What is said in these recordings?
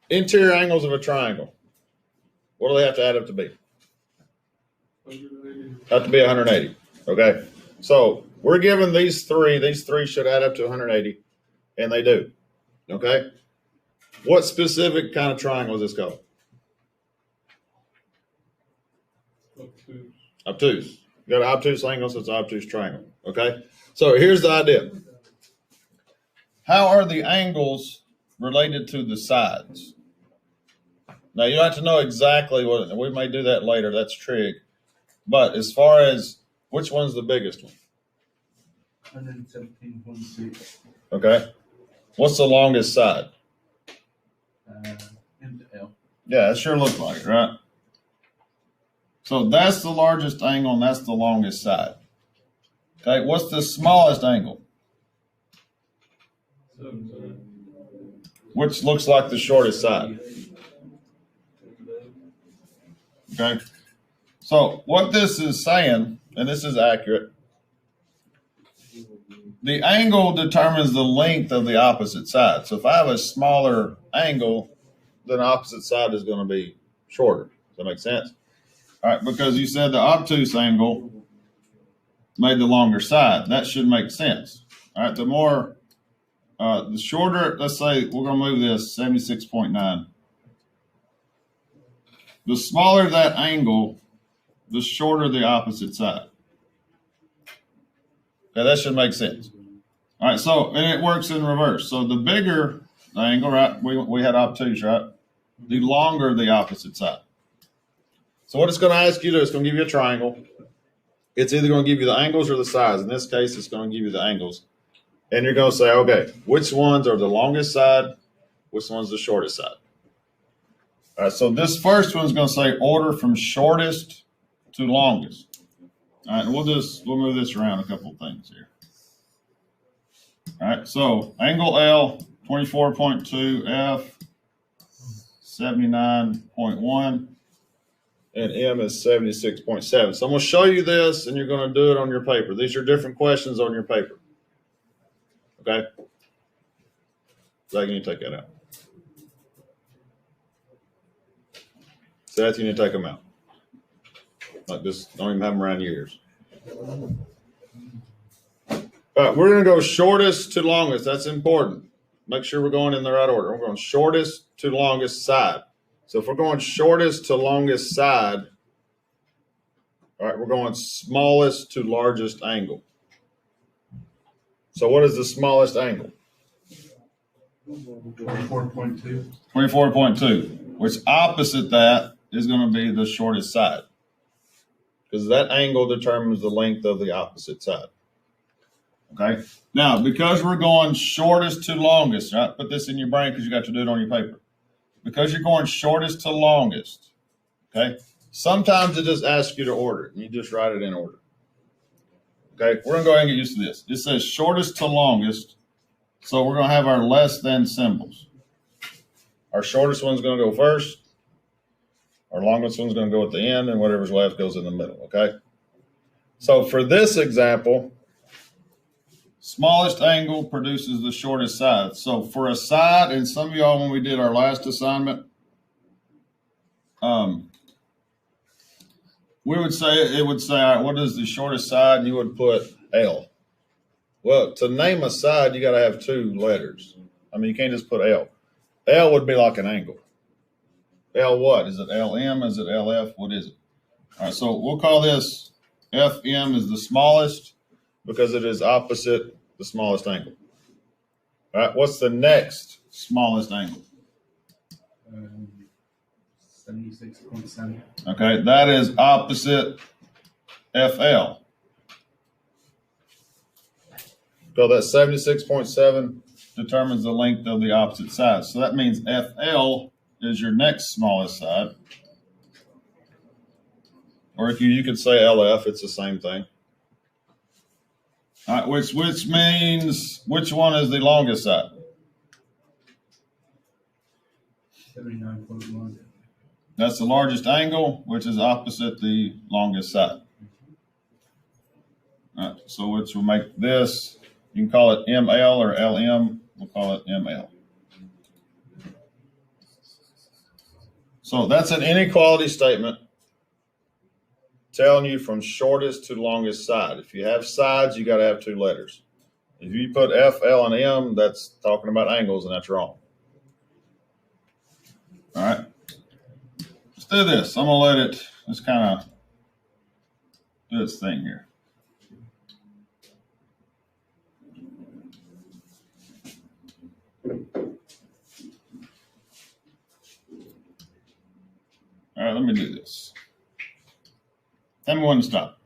Interior angles of a triangle. What do they have to add up to be? 180. Have to be 180. Okay. So we're given these three. These three should add up to 180, and they do. Okay. What specific kind of triangle is this called? Obtuse. Obtuse. You got an obtuse angle, so it's an obtuse triangle. Okay. So here's the idea. How are the angles related to the sides? Now you have to know exactly what. We may do that later. That's trig. But as far as which one's the biggest one? 117.6. Okay. What's the longest side? M to L. Yeah, it sure looks like it, right? So that's the largest angle, and that's the longest side. Okay, what's the smallest angle? 7. Which looks like the shortest side. Okay. So what this is saying, and this is accurate, the angle determines the length of the opposite side. So if I have a smaller angle, then the opposite side is going to be shorter. Does that make sense? All right, because you said the obtuse angle made the longer side. That should make sense. All right, the shorter, let's say we're going to move this 76.9. The smaller that angle, the shorter the opposite side. Okay, that should make sense. All right, so, and it works in reverse. So the bigger the angle, right, we had obtuse, right? The longer the opposite side. So what it's going to ask you to do, it's going to give you a triangle. It's either going to give you the angles or the sides. In this case, it's going to give you the angles. And you're going to say, okay, which ones are the longest side? Which one's the shortest side? All right, so this first one's going to say order from shortest to longest. All right, we'll move this around a couple of things here. All right, so angle L, 24.2, F, 79.1, and M is 76.7. So I'm going to show you this, and you're going to do it on your paper. These are different questions on your paper. Okay? Zach, you need to take that out. Seth, you need to take them out. Like this, don't even have them around your ears. All right, we're going to go shortest to longest. That's important. Make sure we're going in the right order. We're going shortest to longest side. So if we're going shortest to longest side, all right, we're going smallest to largest angle. So what is the smallest angle? 24.2. 24.2, which opposite that is going to be the shortest side. Because that angle determines the length of the opposite side. Okay. Now, because we're going shortest to longest, right? Put this in your brain because you got to do it on your paper. Because you're going shortest to longest, okay? Sometimes it just asks you to order it, and you just write it in order. Okay, we're going to go ahead and get used to this. It says shortest to longest, so we're going to have our less than symbols. Our shortest one's going to go first. Our longest one's going to go at the end, and whatever's left goes in the middle, okay? So for this example, smallest angle produces the shortest side. So for a side, and some of y'all, when we did our last assignment, it would say, all right, what is the shortest side? And you would put L. Well, to name a side, you got to have two letters. I mean, you can't just put L. L would be like an angle. L what? Is it LM? Is it LF? What is it? All right, so we'll call this FM is the smallest because it is opposite the smallest angle. All right, what's the next smallest angle? 76.7. Okay, that is opposite FL. So that 76.7 determines the length of the opposite side. So that means FL is your next smallest side. Or if you could say LF, it's the same thing. All right, which means which one is the longest side? 79.1. That's the largest angle, which is opposite the longest side. All right, so we'll make this, you can call it ML or LM. We'll call it ML. So that's an inequality statement telling you from shortest to longest side. If you have sides, you got to have two letters. If you put F, L, and M, that's talking about angles, and that's wrong. All right. Let's do this. I'm going to let it just kind of do its thing here. All right, let me do this. Tell me when to stop.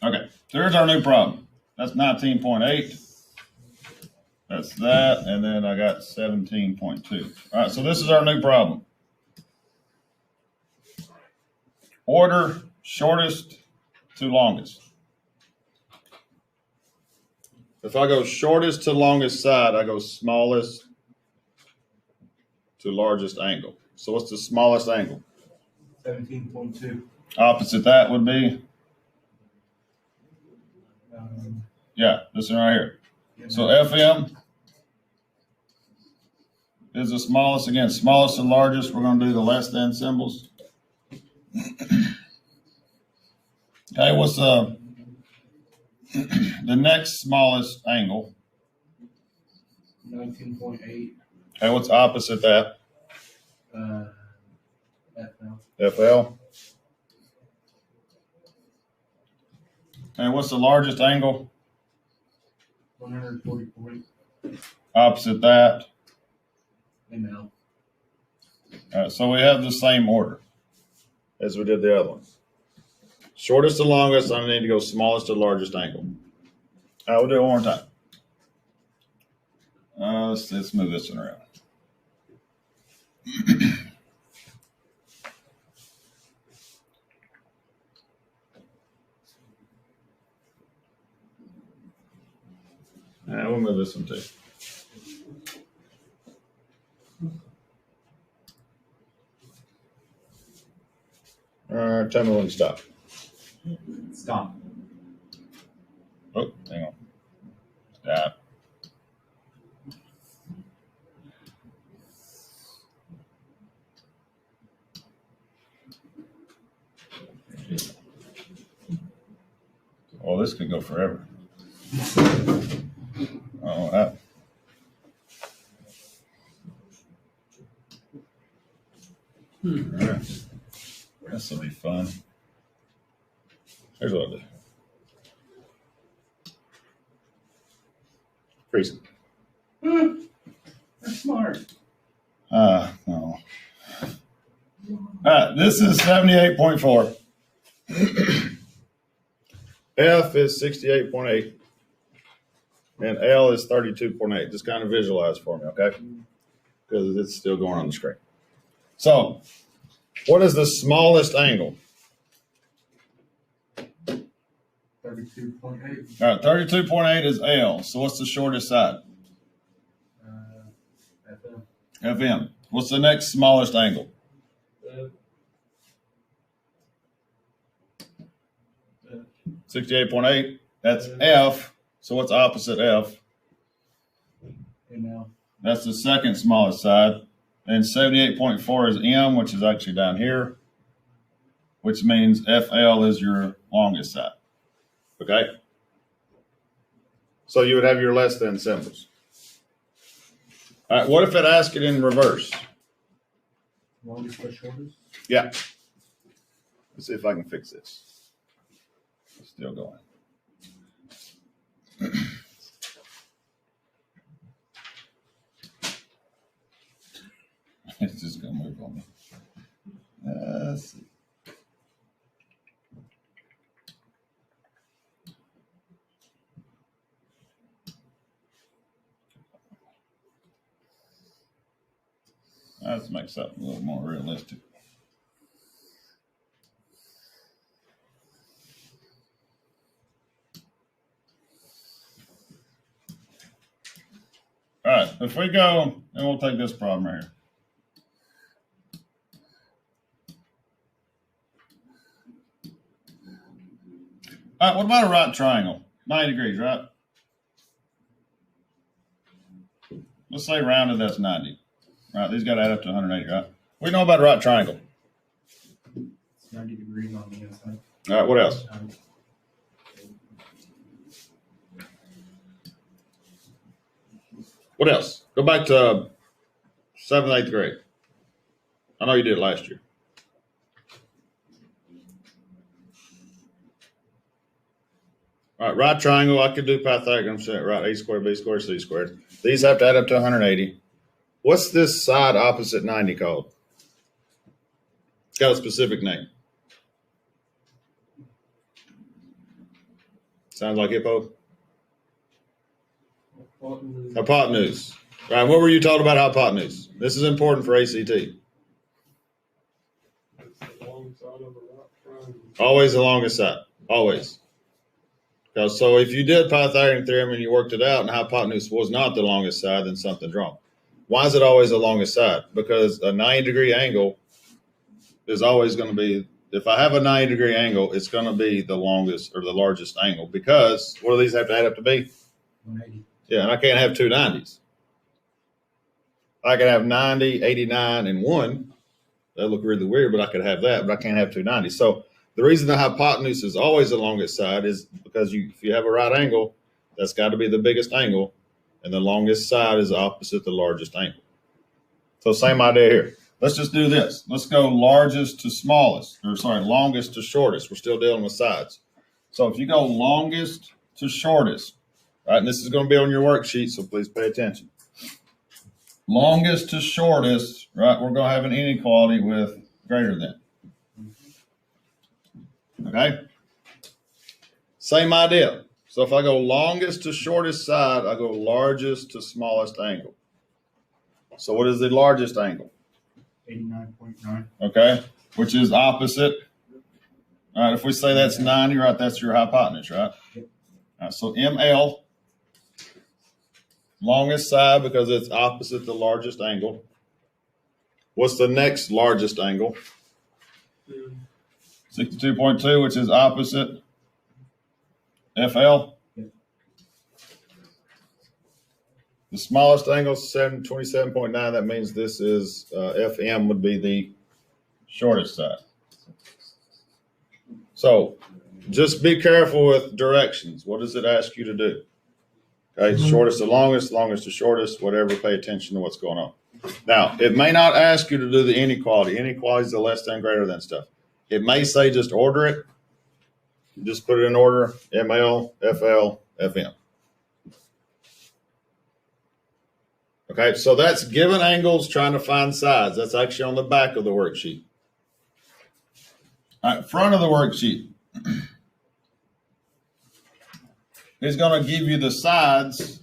Okay, there's our new problem. That's 19.8. That's that, and then I got 17.2. All right, so this is our new problem. Order shortest to longest. If I go shortest to longest side, I go smallest to largest angle. So what's the smallest angle? 17.2. Opposite that would be? Yeah. This one right here. So FM is the smallest. Again, smallest to largest. We're going to do the less than symbols. Okay, what's the next smallest angle? 19.8. Okay, what's opposite that? FL. FL. And what's the largest angle? 140.8. Opposite that. ML. All right, so we have the same order as we did the other one. Shortest to longest, I need to go smallest to largest angle. All right, we'll do it one more time. Let's move this one around. All right, we'll move this one too. All right, tell me when to stop. Stop. Oh, hang on. Stop. Well, this could go forever. Oh, that. All right. This will be fun. Here's what I'll do. Freeze it. That's smart. No. All right, this is 78.4. F is 68.8. And L is 32.8. Just kind of visualize for me, okay? Because it's still going on the screen. So, what is the smallest angle? 32.8. All right, 32.8 is L. So, what's the shortest side? FL. FM. What's the next smallest angle? 68.8. That's F. So, what's opposite F? ML. That's the second smallest side. And 78.4 is M, which is actually down here, which means FL is your longest side. Okay? So you would have your less than symbols. All right, what if it asked it in reverse? Longest to shortest. Yeah. Let's see if I can fix this. It's still going. It's just going to move on me. Let's see. Let's make something a little more realistic. All right, if we go, and we'll take this problem right here. All right, what about a right triangle? 90 degrees, right? let's say rounded, that's 90. Right, these got to add up to 180, right? We know about a right triangle. It's 90 degrees on the inside. All right, what else? What else? Go back to 7th, 8th grade. I know you did it last year. All right, right triangle, I could do Pythagorean, right, a squared, b squared, c squared. These have to add up to 180. What's this side opposite 90 called? It's got a specific name. Sounds like hippo. Hypotenuse. All right, what were you taught about hypotenuse? This is important for ACT. It's the long side of a right triangle. Always the longest side. Always. So if you did Pythagorean theorem and you worked it out and hypotenuse was not the longest side, then something's wrong. Why is it always the longest side? Because a 90-degree angle is always going to be, if I have a 90-degree angle, it's going to be the longest or the largest angle. Because what do these have to add up to be? 180. Yeah, and I can't have two 90s. I could have 90, 89, and 1. That'd look really weird, but I could have that, but I can't have two 90s. So the reason the hypotenuse is always the longest side is because if you have a right angle, that's got to be the biggest angle, and the longest side is opposite the largest angle. So same idea here. Let's just do this. Let's go longest to shortest. We're still dealing with sides. So if you go longest to shortest, right, and this is going to be on your worksheet, so please pay attention. Longest to shortest, right, we're going to have an inequality with greater than. Okay? Same idea. So if I go longest to shortest side, I go largest to smallest angle. So what is the largest angle? 89.9. Okay, which is opposite. All right, if we say that's 90, right, that's your hypotenuse, right? All right, so ML, longest side because it's opposite the largest angle. What's the next largest angle? 62.2, which is opposite FL. The smallest angle is 27.9. That means this is FM would be the shortest side. So just be careful with directions. What does it ask you to do? Okay, shortest to longest, longest to shortest, whatever. Pay attention to what's going on. Now, it may not ask you to do the inequality. Inequality is the less than, greater than stuff. It may say just order it. Just put it in order, ML, FL, FM. Okay, so that's given angles trying to find sides. That's actually on the back of the worksheet. All right, front of the worksheet is going to give you the sides,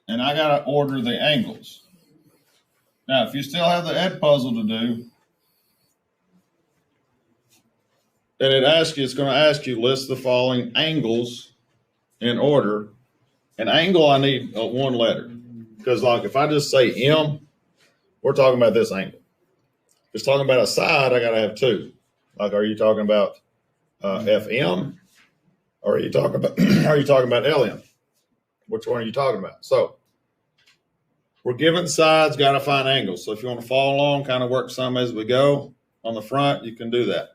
and I got to order the angles. Now, if you still have the Ed puzzle to do, then it's going to ask you list the following angles in order. An angle, I need one letter. Because like if I just say M, we're talking about this angle. If it's talking about a side, I got to have two. Like, are you talking about FM? Or are you talking about LM? Which one are you talking about? So we're given sides, got to find angles. So if you want to follow along, kind of work some as we go on the front, you can do that.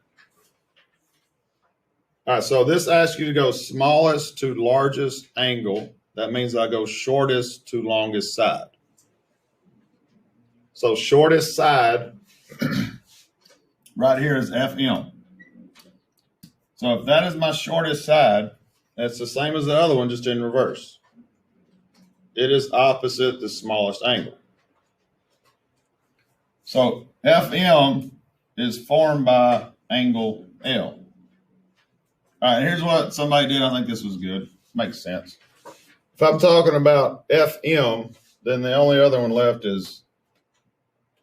All right, so this asks you to go smallest to largest angle. That means I go shortest to longest side. So shortest side right here is FM. So if that is my shortest side, that's the same as the other one, just in reverse. It is opposite the smallest angle. So FM is formed by angle L. All right, here's what somebody did. I think this was good. Makes sense. If I'm talking about FM, then the only other one left is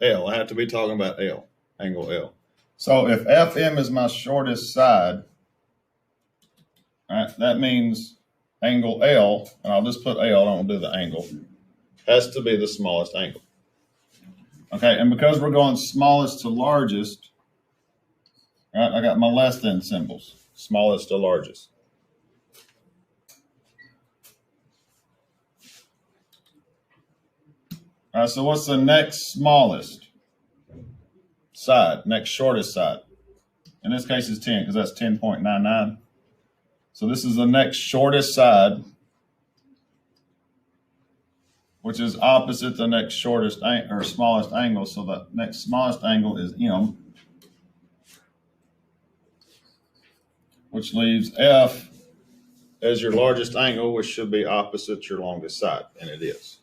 L. I have to be talking about L, angle L. So if FM is my shortest side, all right, that means angle L, and I'll just put L, I don't do the angle, has to be the smallest angle. Okay, and because we're going smallest to largest, right, I got my less than symbols, smallest to largest. All All right, so what's the next smallest side, next shortest side? In this case, it's 10 because that's 10.99. So this is the next shortest side, which is opposite the next shortest or smallest angle. So the next smallest angle is M, which leaves F as your largest angle, which should be opposite your longest side, and it is.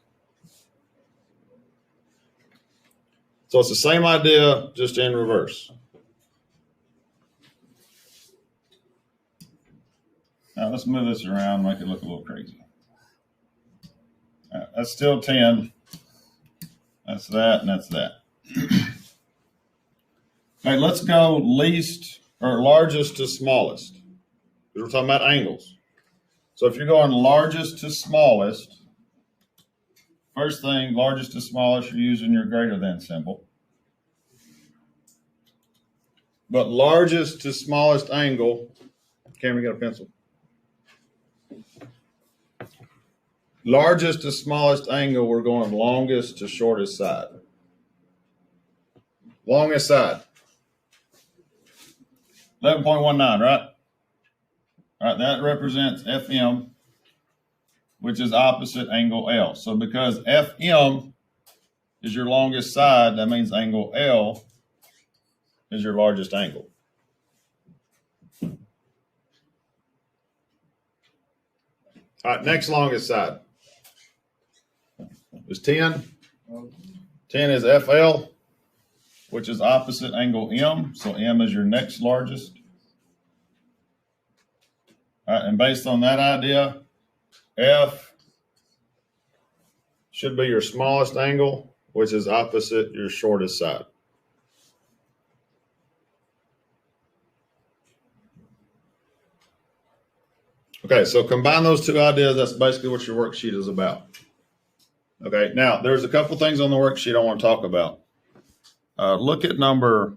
So it's the same idea, just in reverse. Now let's move this around, make it look a little crazy. That's still 10. That's that, and that's that. Okay, let's go least or largest to smallest. Because we're talking about angles. So if you're going largest to smallest, first thing, largest to smallest, you're using your greater than symbol. But largest to smallest angle, Cameron, you got a pencil? Largest to smallest angle, we're going longest to shortest side. Longest side. 11.19, right? All right, that represents FM, which is opposite angle L. So because FM is your longest side, that means angle L is your largest angle. All right, next longest side is 10. 10 is FL, which is opposite angle M. So M is your next largest. All right, and based on that idea, F should be your smallest angle, which is opposite your shortest side. Okay, so combine those two ideas. That's basically what your worksheet is about. Okay, now there's a couple things on the worksheet I want to talk about. Look at number